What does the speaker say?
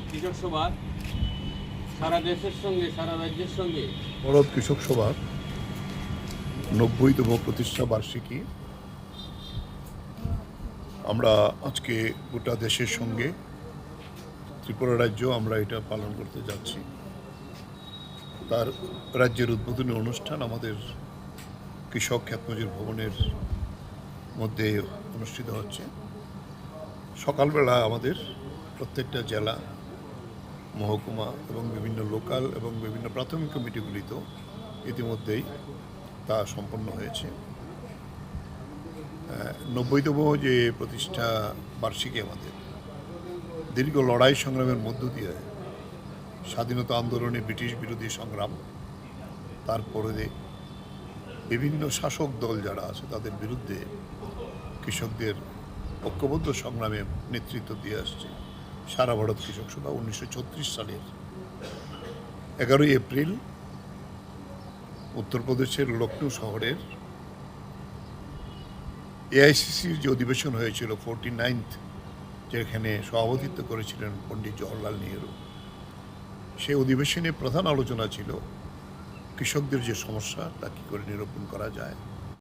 কৃষক সভা সারা দেশের সঙ্গে সারা রাজ্যের সঙ্গে ভারত কৃষক সভার 90তম প্রতিষ্ঠা বার্ষিকী আমরা আজকে গোটা দেশের সঙ্গে ত্রিপুরা রাজ্য আমরা এটা পালন করতে যাচ্ছি। তার রাজ্যের উদ্বোধনী অনুষ্ঠান আমাদের কৃষক খ্যাতমজুর ভবনের মধ্যে অনুষ্ঠিত হচ্ছে। সকালবেলা আমাদের প্রত্যেকটা জেলা, মহকুমা এবং বিভিন্ন লোকাল এবং বিভিন্ন প্রাথমিক কমিটিগুলিতেও ইতিমধ্যেই তা সম্পন্ন হয়েছে। 90তম যে প্রতিষ্ঠা বার্ষিকী আমাদের দীর্ঘ লড়াই সংগ্রামের মধ্য দিয়ে স্বাধীনতা আন্দোলনে ব্রিটিশ বিরোধী সংগ্রাম, তারপরে বিভিন্ন শাসক দল যারা আছে তাদের বিরুদ্ধে কৃষকদের ঐক্যবদ্ধ সংগ্রামে নেতৃত্ব দিয়ে আসছে সারা ভারত কৃষক সভা। 1936 সালের 11ই এপ্রিল উত্তরপ্রদেশের লখনৌ শহরের এআইসিসির যে অধিবেশন হয়েছিল 49th, যেখানে সভাপতিত্ব করেছিলেন পণ্ডিত জওহরলাল নেহরু, সেই অধিবেশনে প্রধান আলোচনা ছিল কৃষকদের যে সমস্যা তা কী করে নিরূপণ করা যায়।